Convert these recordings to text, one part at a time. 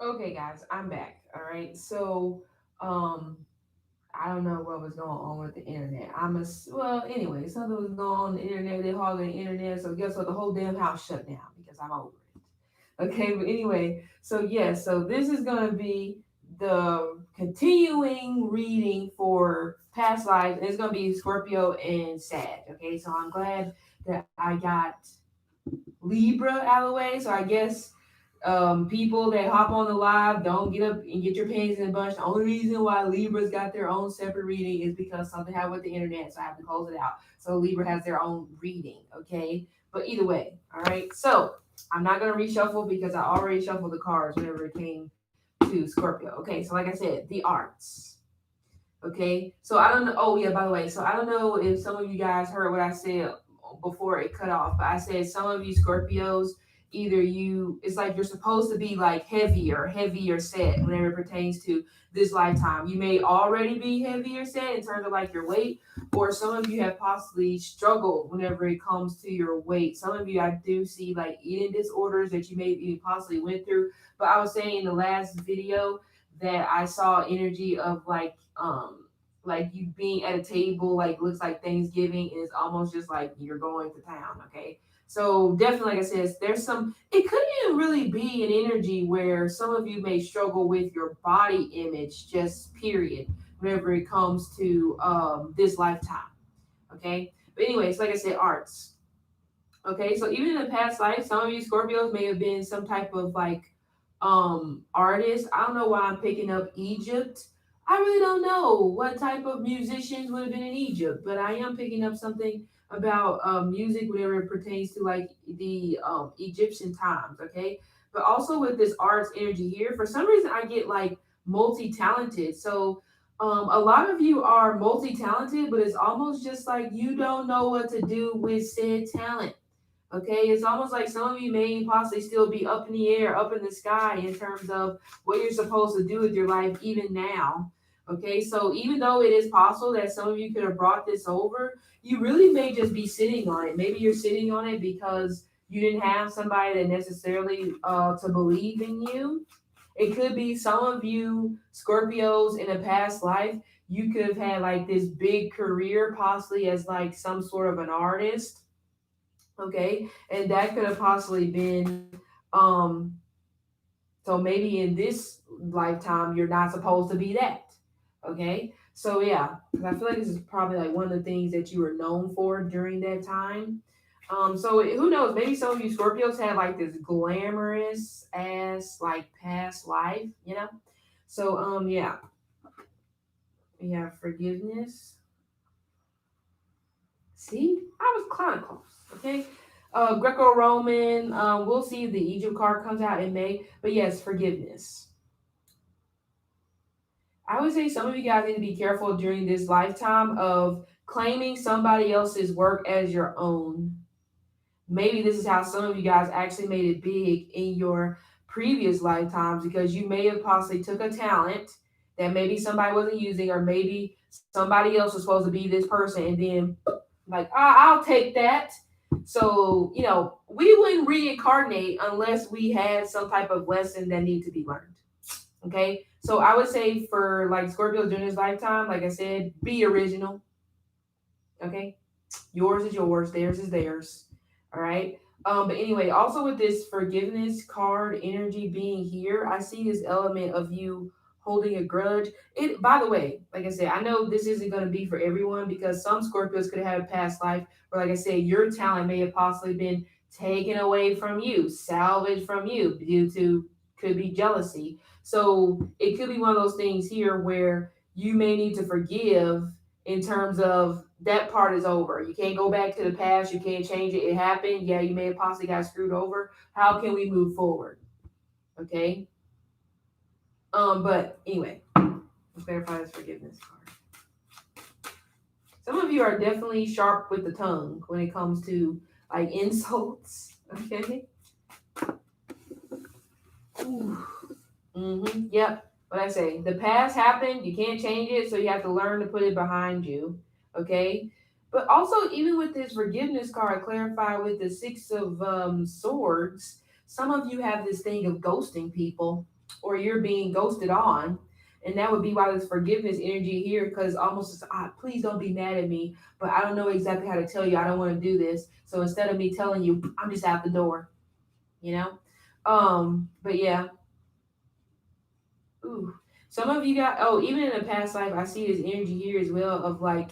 Okay, guys, I'm back. All right. So, um, I don't know what was going on with the internet. Well, anyway, something was going on the internet. They hogging the internet. So guess what? The whole damn house shut down because I'm over it. Okay, but anyway, so yes, so this is gonna be the continuing reading for past lives. And it's gonna be Scorpio and Sag. Okay, so I'm glad that I got Libra out of the way. So I guess people that hop on the live don't get up and get your panties in a bunch. The only reason why Libras got their own separate reading is because something happened with the internet, so I have to close it out. So Libra has their own reading, okay? But either way, all right. So I'm not gonna reshuffle because I already shuffled the cards whenever it came to Scorpio. Okay, so like I said, the arts. Okay, so I don't know. Oh yeah, by the way, so I don't know if some of you guys heard what I said before it cut off, but I said some of you Scorpios, either you, it's like you're supposed to be like heavier set whenever it pertains to this lifetime. You may already be heavier set in terms of like your weight, or some of you have possibly struggled whenever it comes to your weight. Some of you I do see like eating disorders that you maybe possibly went through. But I was saying in the last video that I saw energy of like you being at a table like looks like Thanksgiving and it's almost just like you're going to town, okay? So definitely like I said, there's some it could even really be an energy where some of you may struggle with your body image, just period, whenever it comes to this lifetime. Okay. But anyways, like I said, arts. Okay, so even in the past life, some of you Scorpios may have been some type of like artist. I don't know why I'm picking up Egypt. I really don't know what type of musicians would have been in Egypt, but I am picking up something about music whenever it pertains to like the Egyptian times, okay? But also with this arts energy here, for some reason I get like multi-talented. So a lot of you are multi-talented, but it's almost just like you don't know what to do with said talent. Okay, it's almost like some of you may possibly still be up in the air, up in the sky in terms of what you're supposed to do with your life, even now. Okay, so even though it is possible that some of you could have brought this over, you really may just be sitting on it. Maybe you're sitting on it because you didn't have somebody that necessarily to believe in you. It could be some of you Scorpios in a past life, you could have had like this big career, possibly as like some sort of an artist, okay, and that could have possibly been um so maybe in this lifetime you're not supposed to be that, okay. So yeah, because I feel like this is probably like one of the things that you were known for during that time. So who knows, maybe some of you Scorpios had like this glamorous ass like past life, you know. So yeah, we have forgiveness. See, I was kind of close. Okay. Greco-Roman. We'll see if the Egypt card comes out in May. But yes, forgiveness. I would say some of you guys need to be careful during this lifetime of claiming somebody else's work as your own. Maybe this is how some of you guys actually made it big in your previous lifetimes because you may have possibly took a talent that maybe somebody wasn't using, or maybe somebody else was supposed to be this person, and then like, I'll take that. So, you know, we wouldn't reincarnate unless we had some type of lesson that need to be learned. Okay. So I would say for like Scorpios during this lifetime, like I said, be original. Okay. Yours is yours, theirs is theirs. All right. But anyway, also with this forgiveness card energy being here, I see this element of you holding a grudge. It, by the way, like I said, I know this isn't going to be for everyone because some Scorpios could have had a past life where, like I said, your talent may have possibly been taken away from you, salvaged from you due to, could be jealousy. So it could be one of those things here where you may need to forgive in terms of that part is over. You can't go back to the past. You can't change it. It happened. Yeah, you may have possibly got screwed over. How can we move forward? Okay. But anyway, let's verify this forgiveness card. Some of you are definitely sharp with the tongue when it comes to like insults. Okay. Yep. What I say, the past happened. You can't change it, so you have to learn to put it behind you. Okay. But also, even with this forgiveness card, clarify with the Six of Swords, some of you have this thing of ghosting people. or you're being ghosted on. And that would be why this forgiveness energy here, because almost it's, please don't be mad at me, but I don't know exactly how to tell you. I don't want to do this. So instead of me telling you, I'm just out the door, you know? But yeah. Ooh. Some of you got, oh, even in a past life, I see this energy here as well of like,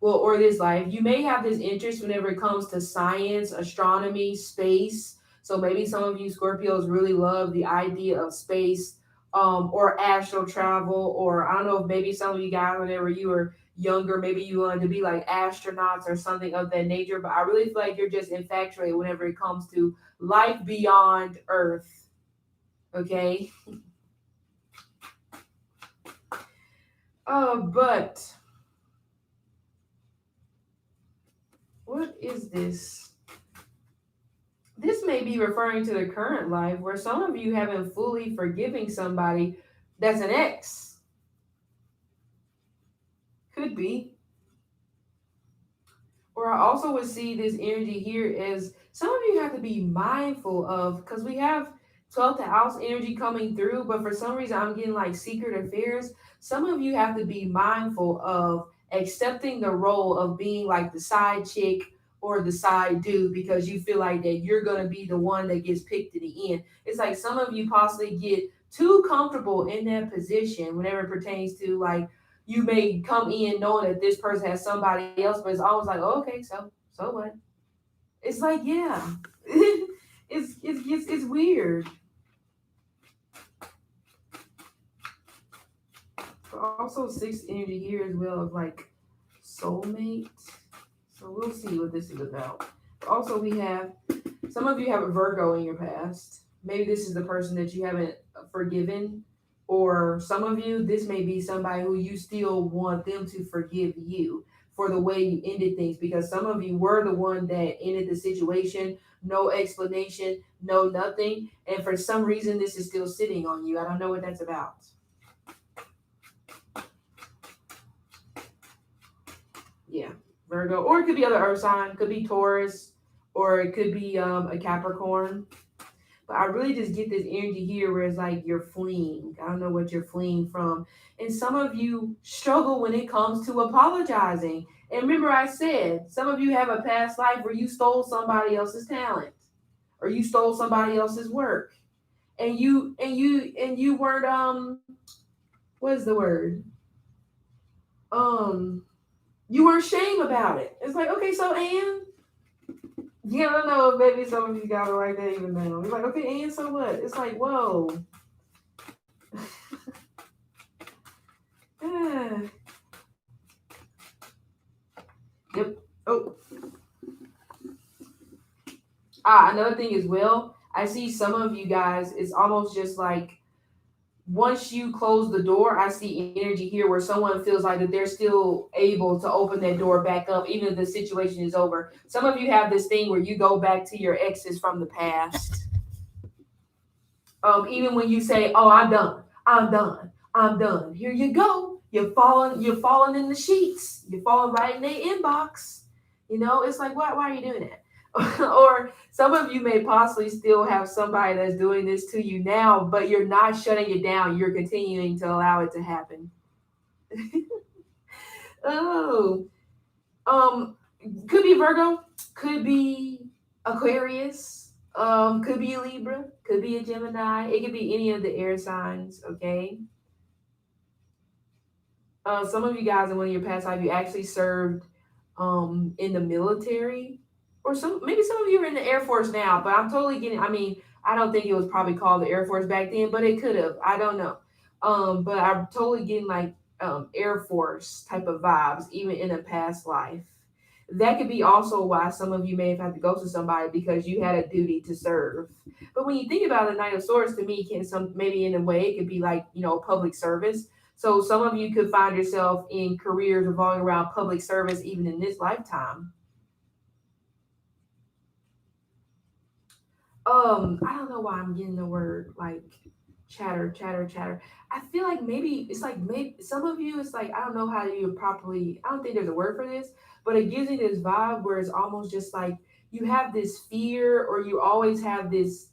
well, or this life, you may have this interest whenever it comes to science, astronomy, space. So maybe some of you Scorpios really love the idea of space, or astral travel, or I don't know if maybe some of you guys, whenever you were younger, maybe you wanted to be like astronauts or something of that nature. But I really feel like you're just infatuated whenever it comes to life beyond Earth. Okay. But what is this? This may be referring to the current life where some of you haven't fully forgiving somebody that's an ex. Could be. Or I also would see this energy here as some of you have to be mindful of, because we have 12th house energy coming through, but for some reason I'm getting like secret affairs. Some of you have to be mindful of accepting the role of being like the side chick or the side dude because you feel like that you're going to be the one that gets picked at the end. It's like some of you possibly get too comfortable in that position whenever it pertains to like you may come in knowing that this person has somebody else, but it's always like, oh, okay, so what? It's like, yeah, it's weird. But also sixth energy here as well of like soulmate. So we'll see what this is about. But also we have some of you have a Virgo in your past. Maybe this is the person that you haven't forgiven, or some of you, this may be somebody who you still want them to forgive you for the way you ended things, because some of you were the one that ended the situation, no explanation, no nothing, and for some reason this is still sitting on you. I don't know what that's about. Yeah, Virgo, or it could be other earth sign, could be Taurus, or it could be a Capricorn. But I really just get this energy here where it's like you're fleeing. I don't know what you're fleeing from. And some of you struggle when it comes to apologizing. And remember, I said some of you have a past life where you stole somebody else's talent or you stole somebody else's work. And you weren't what is the word? Um you weren't shame about it. It's like, okay, so Anne, yeah, I don't know if maybe some of you guys are like that even now. It's like, okay, and so what? It's like, whoa. Ah. Yep. Oh. Another thing as well, I see some of you guys, it's almost just like once you close the door, I see energy here where someone feels like that they're still able to open that door back up, even if the situation is over. Some of you have this thing where you go back to your exes from the past. Even when you say, "Oh, I'm done, I'm done, I'm done," here you go. You're falling in the sheets. You're falling right in their inbox. It's like, why are you doing that? Or some of you may possibly still have somebody that's doing this to you now, but you're not shutting it down. You're continuing to allow it to happen. Oh, um, could be Virgo, could be Aquarius, could be a Libra, could be a Gemini. It could be any of the air signs. Okay. Some of you guys in one of your past life, you actually served in the military, or some of you are in the Air Force now. But I'm totally getting. I mean, I don't think it was probably called the Air Force back then, but it could have. I don't know. But I'm totally getting like Air Force type of vibes, even in a past life. That could be also why some of you may have had to go to somebody because you had a duty to serve. But when you think about the Knight of Swords, to me, can some maybe in a way it could be like public service. So some of you could find yourself in careers revolving around public service even in this lifetime. I don't know why I'm getting the word like chatter, chatter, chatter. I feel like maybe it's like maybe some of you it's like I don't know how you properly I don't think there's a word for this, but it gives me this vibe where it's almost just like you have this fear or you always have this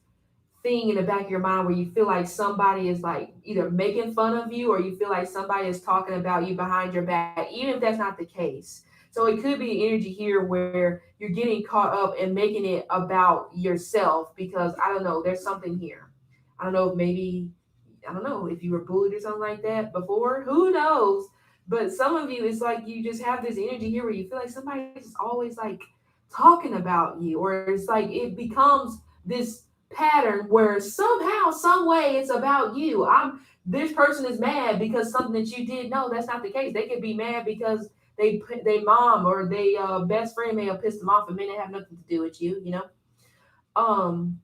thing in the back of your mind where you feel like somebody is like either making fun of you or you feel like somebody is talking about you behind your back, even if that's not the case. So it could be an energy here where you're getting caught up and making it about yourself because I don't know, there's something here. I don't know if maybe, I don't know if you were bullied or something like that before. Who knows? But some of you, it's like you just have this energy here where you feel like somebody's just always like talking about you, or it's like it becomes this pattern where somehow, some way, it's about you. This person is mad because something that you did. No, that's not the case. They could be mad because they mom or they best friend may have pissed them off. It may not have nothing to do with you. You know. Um,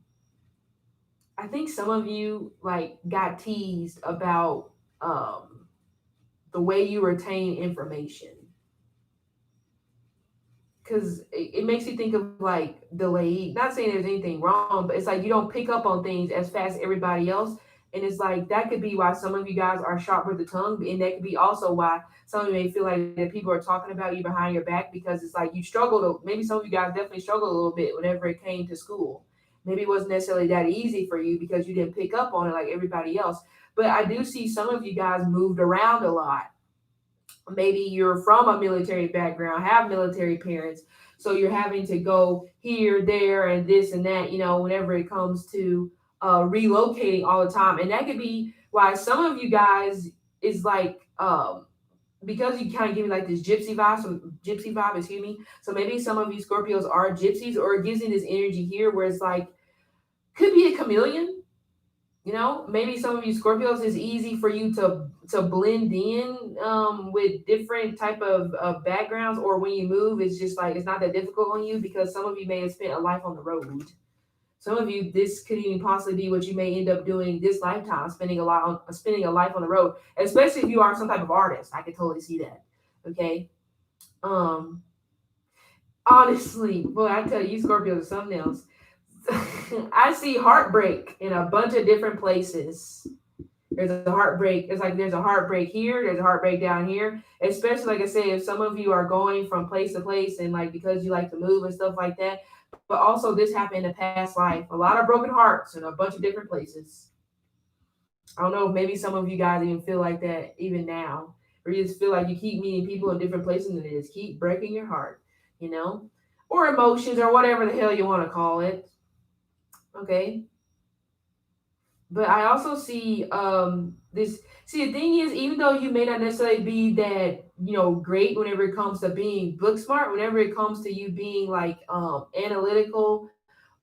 I think some of you like got teased about the way you retain information because it makes you think of like delayed. Not saying there's anything wrong, but it's like you don't pick up on things as fast as everybody else. And it's like that could be why some of you guys are sharp with the tongue, and that could be also why some of you may feel like that people are talking about you behind your back because it's like you struggled. Maybe some of you guys definitely struggled a little bit whenever it came to school. Maybe it wasn't necessarily that easy for you because you didn't pick up on it like everybody else. But I do see some of you guys moved around a lot. Maybe you're from a military background, have military parents, so you're having to go here, there, and this and that, whenever it comes to relocating all the time. And that could be why some of you guys is like because you kind of give me like this gypsy vibe, excuse me. So maybe some of you Scorpios are gypsies, or it gives me this energy here where it's like could be a chameleon. Maybe some of you Scorpios is easy for you to blend in with different type of backgrounds, or when you move, it's just like it's not that difficult on you because some of you may have spent a life on the road. Some of you, this could even possibly be what you may end up doing this lifetime, spending a life on the road, especially if you are some type of artist. I could totally see that. Okay. Um, Honestly, boy, I tell you, Scorpios are something else. I see heartbreak in a bunch of different places. There's a heartbreak. It's like there's a heartbreak here, there's a heartbreak down here. Especially like I said, if some of you are going from place to place and like because you like to move and stuff like that. But also this happened in a past life. A lot of broken hearts in a bunch of different places. I don't know if maybe some of you guys even feel like that even now. Or you just feel like you keep meeting people in different places and they just keep breaking your heart, you know? Or emotions or whatever the hell you want to call it. Okay. But I also see this. See, the thing is, even though you may not necessarily be that great whenever it comes to being book smart, whenever it comes to you being like analytical,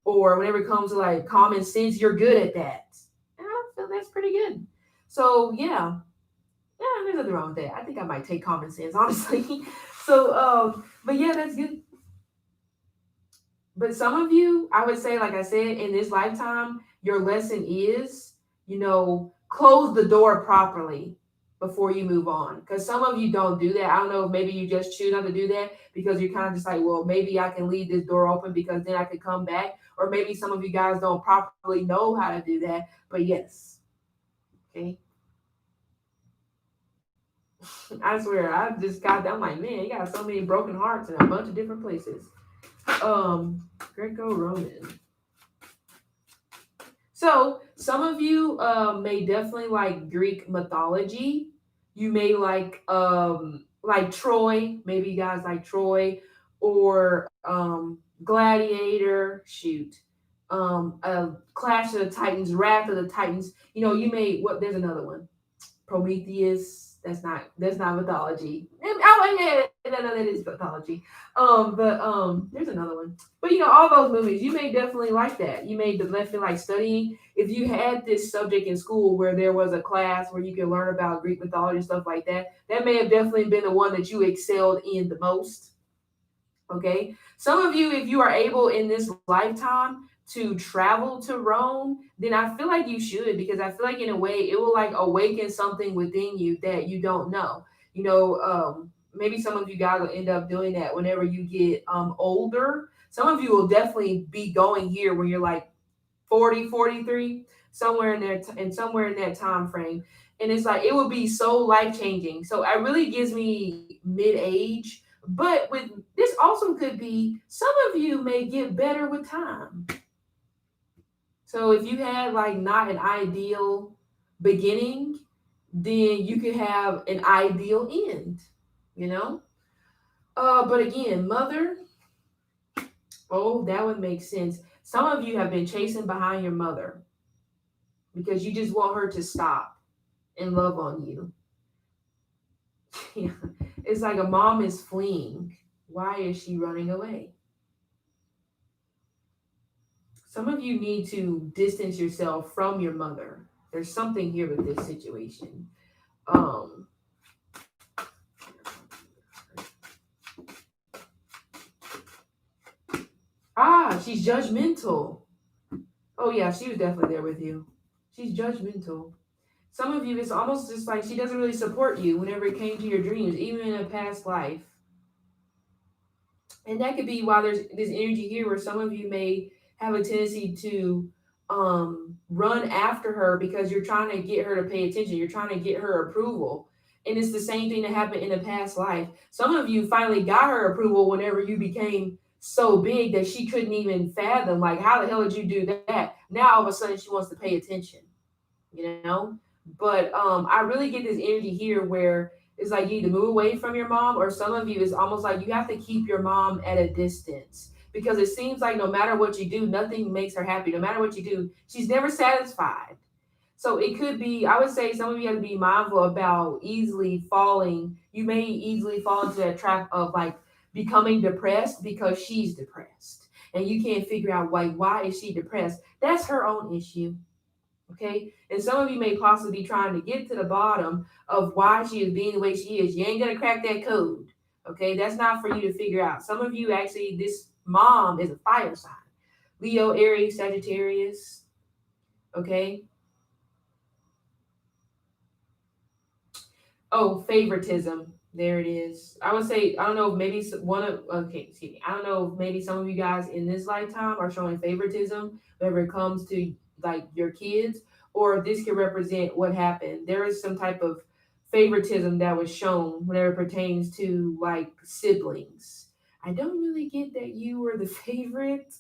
or whenever it comes to like common sense, you're good at that. And I feel that's pretty good. So yeah, there's nothing wrong with that. I think I might take common sense, honestly. So but yeah, that's good. But some of you, I would say, like I said, in this lifetime, your lesson is, close the door properly before you move on. Because some of you don't do that. I don't know if maybe you just choose not to do that because you're kind of just like, well, maybe I can leave this door open because then I could come back. Or maybe some of you guys don't properly know how to do that. But yes, okay. I swear, I just got, I'm like, man, you got so many broken hearts in a bunch of different places. Greco-Roman. So some of you may definitely like Greek mythology. You may like Troy. Maybe you guys like Troy or Gladiator. Shoot, Clash of the Titans, Wrath of the Titans. You may what? There's another one. Prometheus. That's not mythology. Oh yeah, no, that is mythology. There's another one. But all those movies, you may definitely like that. You may definitely like studying. If you had this subject in school where there was a class where you could learn about Greek mythology and stuff like that, that may have definitely been the one that you excelled in the most. Okay. Some of you, if you are able in this lifetime to travel to Rome, then I feel like you should because I feel like in a way it will like awaken something within you that you don't know. Maybe some of you guys will end up doing that whenever you get older. Some of you will definitely be going here when you're like 40, 43, somewhere in there and somewhere in that time frame. And it's like it will be so life changing. So it really gives me mid age. But with this also could be some of you may get better with time. So if you had like not an ideal beginning, then you could have an ideal end, you know? But again, mother, oh, that would make sense. Some of you have been chasing behind your mother because you just want her to stop and love on you. It's like a mom is fleeing. Why is she running away? Some of you need to distance yourself from your mother. There's something here with this situation. Um, she's judgmental. Oh yeah, she was definitely there with you. She's judgmental. Some of you, it's almost just like she doesn't really support you whenever it came to your dreams, even in a past life. And that could be why there's this energy here where some of you may have a tendency to run after her because you're trying to get her to pay attention. You're trying to get her approval. And it's the same thing that happened in a past life. Some of you finally got her approval whenever you became so big that she couldn't even fathom, like, how the hell did you do that? Now all of a sudden she wants to pay attention, you know? But I really get this energy here where it's like you need to move away from your mom, or some of you it's almost like you have to keep your mom at a distance because it seems like no matter what you do, nothing makes her happy. No matter what you do, she's never satisfied. So it could be, I would say some of you have to be mindful about easily falling. You may easily fall into that trap of like becoming depressed because she's depressed. And you can't figure out why is she depressed? That's her own issue. Okay. And some of you may possibly be trying to get to the bottom of why she is being the way she is. You ain't gonna crack that code. Okay. That's not for you to figure out. Some of you actually, this mom is a fire sign. Leo, Aries, Sagittarius. Okay. Oh, favoritism. There it is. I would say, I don't know if maybe one of, okay, excuse me. I don't know if maybe some of you guys in this lifetime are showing favoritism whenever it comes to like your kids, or this could represent what happened. There is some type of favoritism that was shown whenever it pertains to like siblings. I don't really get that you were the favorite.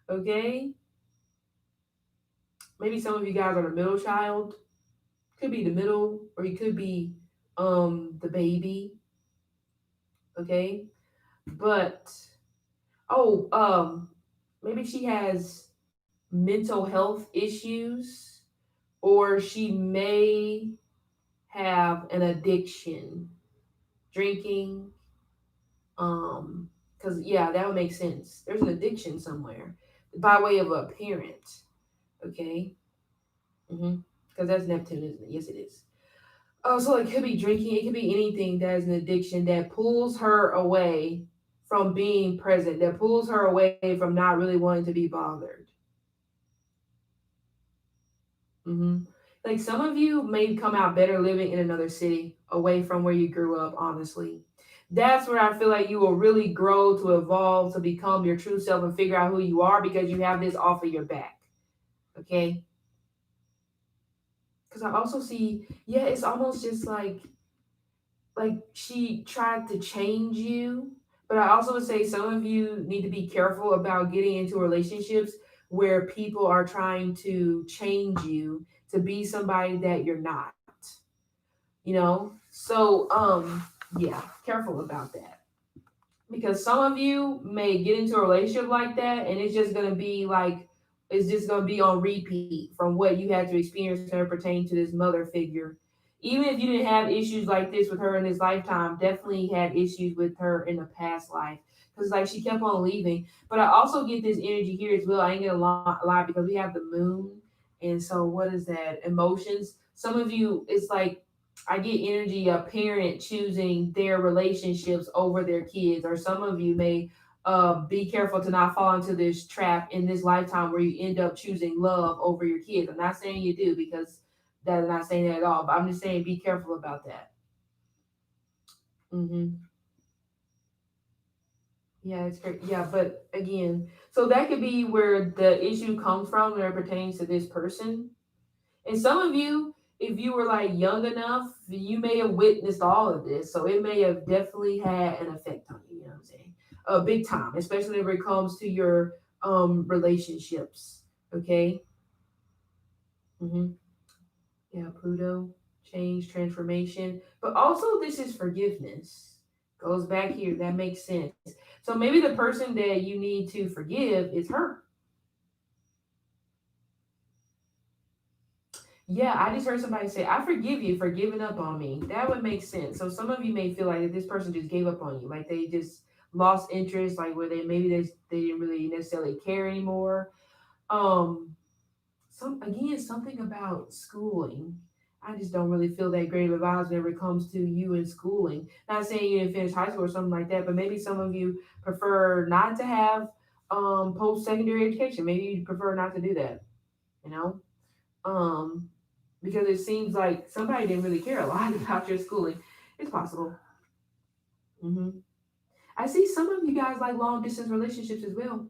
Okay. Maybe some of you guys are the middle child. Could be the middle, or you could be the baby. Okay. But oh, maybe she has mental health issues, or she may have an addiction, drinking. Because yeah, that would make sense. There's an addiction somewhere by way of a parent. Okay. Mm-hmm. Because that's Neptune, isn't it? Yes, it is. Oh, so it could be drinking. It could be anything that is an addiction that pulls her away from being present, that pulls her away from not really wanting to be bothered. Like some of you may come out better living in another city away from where you grew up, honestly. That's where I feel like you will really grow to evolve to become your true self and figure out who you are because you have this off of your back. Okay. Because I also see, yeah, it's almost just like she tried to change you. But I also would say some of you need to be careful about getting into relationships where people are trying to change you to be somebody that you're not, you know? So yeah, careful about that. Because some of you may get into a relationship like that and it's just gonna be like it's just gonna be on repeat from what you had to experience her pertaining to this mother figure. Even if you didn't have issues like this with her in this lifetime, definitely had issues with her in the past life. Because like she kept on leaving. But I also get this energy here as well. I ain't gonna lie because we have the moon. And so what is that? Emotions. Some of you, it's like I get energy a parent choosing their relationships over their kids, or some of you may be careful to not fall into this trap in this lifetime where you end up choosing love over your kids. I'm not saying you do because I'm not saying that at all, but I'm just saying be careful about that. Hmm. Yeah, it's great. Yeah, but again, so that could be where the issue comes from when it pertains to this person. And some of you, if you were like young enough, you may have witnessed all of this. So it may have definitely had an effect on you, you know what I'm saying? Big time, especially when it comes to your relationships. Okay. Hmm. Yeah, Pluto, change, transformation. But also, this is forgiveness. Goes back here. That makes sense. So maybe the person that you need to forgive is her. Yeah, I just heard somebody say, I forgive you for giving up on me. That would make sense. So some of you may feel like that this person just gave up on you, like they just lost interest, like where they didn't really necessarily care anymore. Um, something about schooling. I just don't really feel that great of a vibes whenever it comes to you in schooling. Not saying you didn't finish high school or something like that, but maybe some of you prefer not to have post secondary education. Maybe you prefer not to do that, you know? Um, because it seems like somebody didn't really care a lot about your schooling. It's possible. Hmm. I see some of you guys like long distance relationships as well.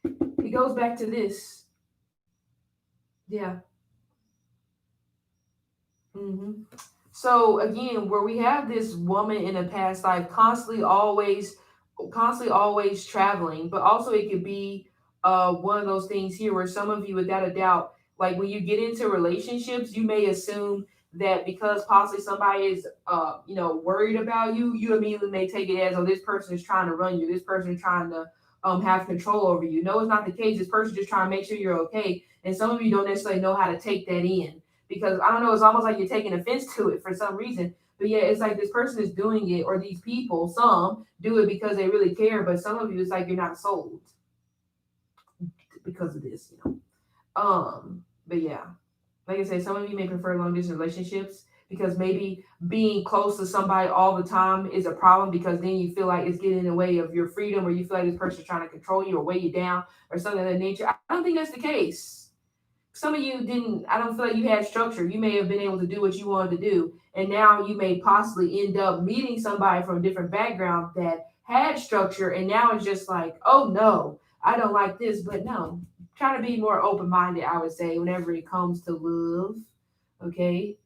It goes back to this. Yeah. Hmm. So again, where we have this woman in a past life constantly always traveling, but also it could be one of those things here where some of you without a doubt, like when you get into relationships, you may assume that because possibly somebody is worried about you, you immediately may take it as, oh, this person is trying to run you, this person is trying to have control over you. No, it's not the case. This person just trying to make sure you're okay. And some of you don't necessarily know how to take that in because I don't know, it's almost like you're taking offense to it for some reason. But yeah, it's like this person is doing it, or these people, some do it because they really care, but some of you, it's like you're not sold because of this, you know. But yeah, like I said, some of you may prefer long distance relationships because maybe being close to somebody all the time is a problem because then you feel like it's getting in the way of your freedom, or you feel like this person is trying to control you or weigh you down or something of that nature. I don't think that's the case. Some of you didn't, I don't feel like you had structure. You may have been able to do what you wanted to do, and now you may possibly end up meeting somebody from a different background that had structure, and now it's just like, oh no, I don't like this. But no, try to be more open-minded, I would say, whenever it comes to love. Okay.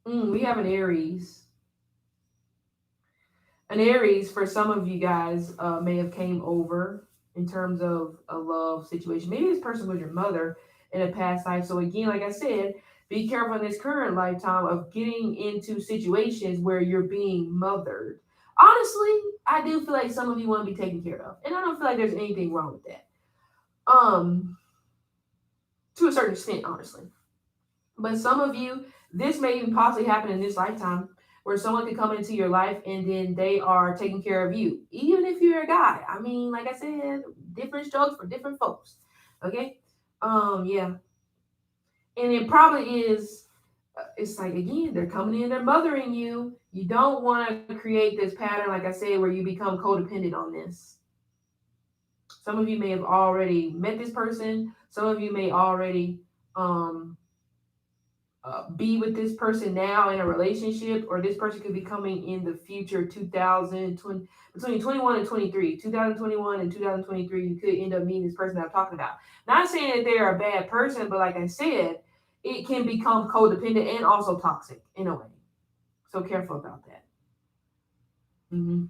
We have an Aries for some of you guys may have came over in terms of a love situation. Maybe this person was your mother in a past life. So again, like I said, be careful in this current lifetime of getting into situations where you're being mothered. Honestly, I do feel like some of you want to be taken care of, and I don't feel like there's anything wrong with that. Um, to a certain extent, honestly. But some of you, this may even possibly happen in this lifetime where someone could come into your life and then they are taking care of you, even if you're a guy. I mean, like I said, different strokes for different folks. Okay. Yeah. And it probably is, it's like, again, they're coming in, they're mothering you. You don't want to create this pattern, like I said, where you become codependent on this. Some of you may have already met this person. Some of you may already, um, be with this person now in a relationship, or this person could be coming in the future 2020, between 21 and 23, 2021 and 2023. You could end up meeting this person that I'm talking about. Not saying that they're a bad person, but like I said, it can become codependent and also toxic in a way. So careful about that. Hmm.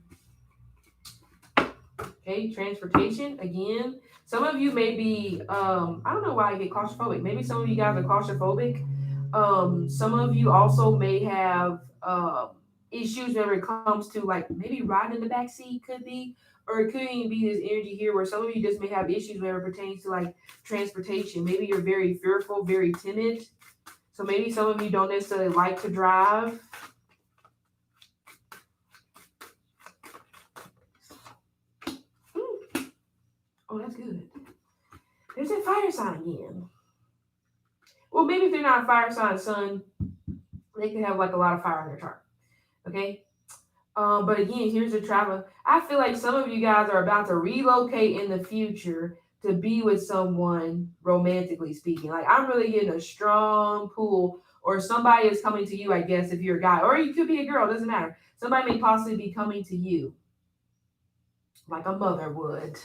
Okay, transportation again. Some of you may be, I don't know why I get claustrophobic. Maybe some of you guys are claustrophobic. Some of you also may have issues whenever it comes to like maybe riding in the back seat, could be, or it could even be this energy here where some of you just may have issues whenever it pertains to like transportation. Maybe you're very fearful, very timid. So maybe some of you don't necessarily like to drive. Oh, that's good. There's that fire sign again. Well, maybe if they're not a fire sign, sun, they could have like a lot of fire in their chart. Okay. But again, here's the travel. I feel like some of you guys are about to relocate in the future to be with someone romantically speaking. Like I'm really getting a strong pull, or somebody is coming to you, I guess, if you're a guy, or you could be a girl, doesn't matter. Somebody may possibly be coming to you like a mother would.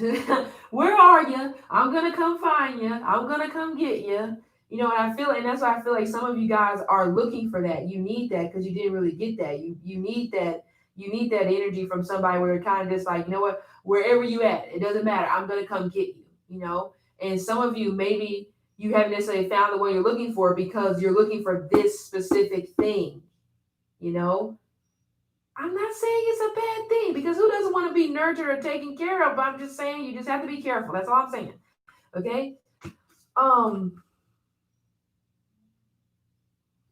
Where are you? I'm gonna come find you. I'm gonna come get you. You know, and I feel, and that's why I feel like some of you guys are looking for that. You need that because you didn't really get that. You need that. You need that energy from somebody where they're kind of just like, you know what, wherever you at, it doesn't matter. I'm gonna come get you. You know, And some of you, maybe you haven't necessarily found the one you're looking for because you're looking for this specific thing. You know, I'm not saying it's a bad thing because who doesn't want to be nurtured or taken care of? But I'm just saying you just have to be careful. That's all I'm saying. Okay. Um,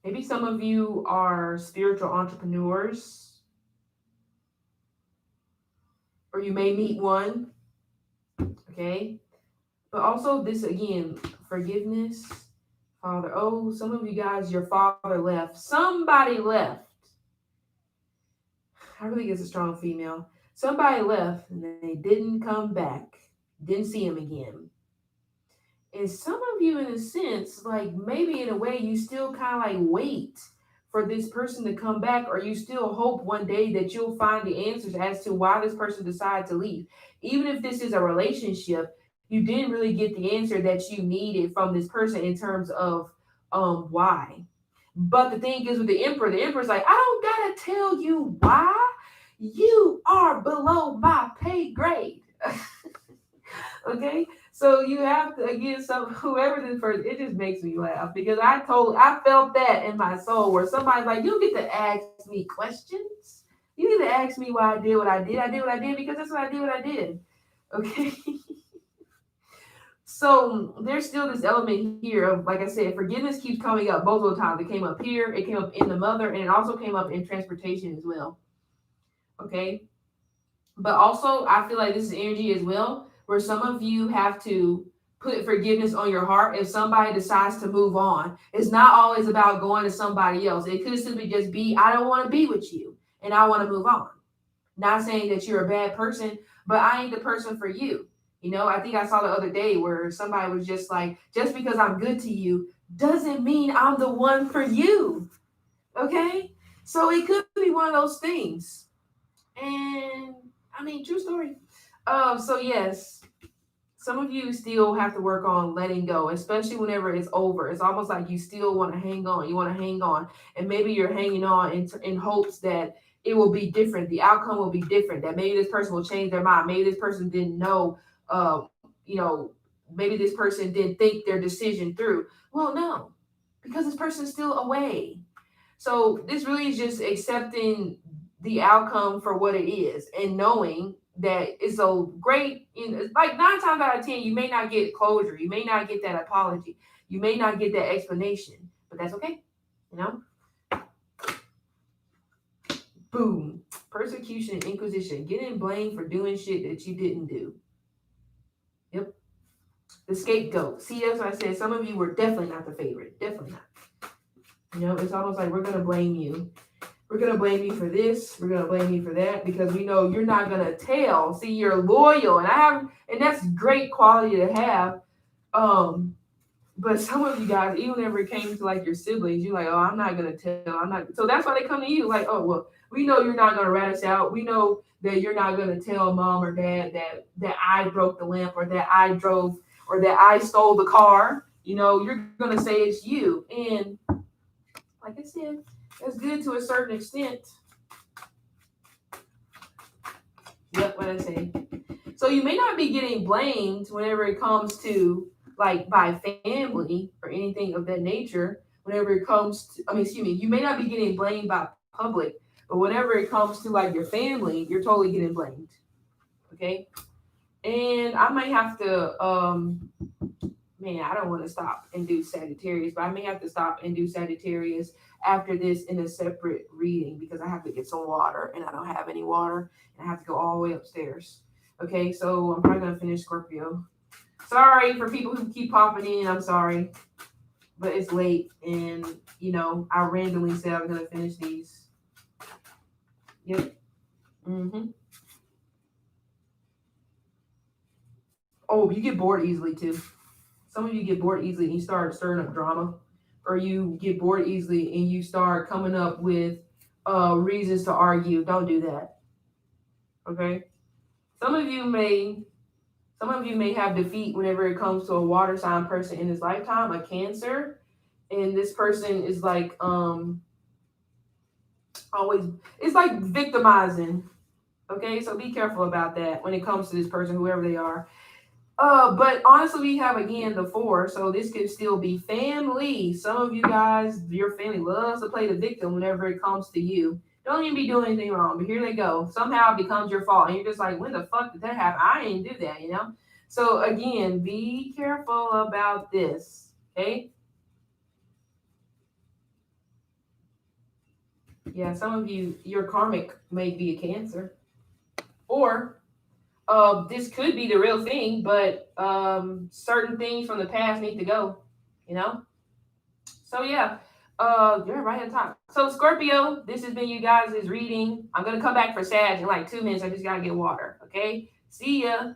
Maybe some of you are spiritual entrepreneurs, or you may meet one. Okay. But also this again, forgiveness, Father. Oh, some of you guys, your father left. Somebody left. I really think it's a strong female. Somebody left and they didn't come back. Didn't see him again. And some of you, in a sense, like maybe in a way, you still kind of like wait for this person to come back, or you still hope one day that you'll find the answers as to why this person decided to leave. Even if this is a relationship, you didn't really get the answer that you needed from this person in terms of why. But the thing is with the emperor's like, I don't gotta tell you why. You are below my pay grade. Okay, so you have to again, some whoever this person, it just makes me laugh because I felt that in my soul where somebody's like, you get to ask me questions. You get to ask me why I did what I did. I did what I did because that's what I did what I did. Okay. So there's still this element here of, like I said, forgiveness keeps coming up multiple times. It came up here, it came up in the mother, and it also came up in transportation as well. Okay. But also, I feel like this is energy as well, where some of you have to put forgiveness on your heart if somebody decides to move on. It's not always about going to somebody else. It could simply just be, I don't want to be with you and I want to move on. Not saying that you're a bad person, but I ain't the person for you. You know, I think I saw the other day where somebody was just like, just because I'm good to you doesn't mean I'm the one for you. Okay? So it could be one of those things. And I mean, true story. So yes, some of you still have to work on letting go, especially whenever it's over. It's almost like you still want to hang on. You want to hang on, and maybe you're hanging on in hopes that it will be different. The outcome will be different. That maybe this person will change their mind. Maybe this person didn't know. You know, maybe this person didn't think their decision through. Well, no, because this person is still away. So this really is just accepting the outcome for what it is and knowing that it's a great, you know, it's like 9 times out of 10, you may not get closure. You may not get that apology. You may not get that explanation, but that's okay. You know? Boom. Persecution and inquisition. Getting blamed for doing shit that you didn't do. Yep. The scapegoat. See, that's what I said. Some of you were definitely not the favorite. Definitely not. You know, it's almost like we're going to blame you. We're going to blame you for this. We're going to blame you for that because we know you're not going to tell. See, you're loyal. And that's great quality to have. But some of you guys, even whenever it came to like your siblings, you're like, oh, I'm not going to tell. I'm not. So that's why they come to you like, oh, well, we know you're not going to rat us out. We know that you're not going to tell mom or dad that I broke the lamp or that I drove or that I stole the car. You know, you're going to say it's you. And like I said, that's good to a certain extent. Yep, what I say. So you may not be getting blamed whenever it comes to like by family or anything of that nature. Whenever it comes to, you may not be getting blamed by public, but whenever it comes to like your family, you're totally getting blamed. Okay. And I might have to, I don't want to stop and do Sagittarius, but I may have to stop and do Sagittarius after this in a separate reading because I have to get some water and I don't have any water and I have to go all the way upstairs. Okay, so I'm probably going to finish Scorpio. Sorry for people who keep popping in. I'm sorry, but it's late and, you know, I randomly said I was going to finish these. Yep. Oh, you get bored easily too. Some of you get bored easily and you start stirring up drama, or you get bored easily and you start coming up with reasons to argue. Don't do that. Okay. Some of you may have defeat whenever it comes to a water sign person in this lifetime, a Cancer, and this person is like always, it's like victimizing. Okay, so be careful about that when it comes to this person, whoever they are. But honestly, we have again the 4, so this could still be family. Some of you guys, your family loves to play the victim whenever it comes to you. Don't even be doing anything wrong, but here they go. Somehow it becomes your fault, and you're just like, when the fuck did that happen? I didn't do that, you know? So again, be careful about this. Okay? Yeah, some of you, your karmic may be a Cancer. Or this could be the real thing, but certain things from the past need to go, you know? So yeah, you're right on top. So Scorpio, this has been you guys' reading. I'm gonna come back for Sag in like 2 minutes. I just gotta get water. Okay. See ya.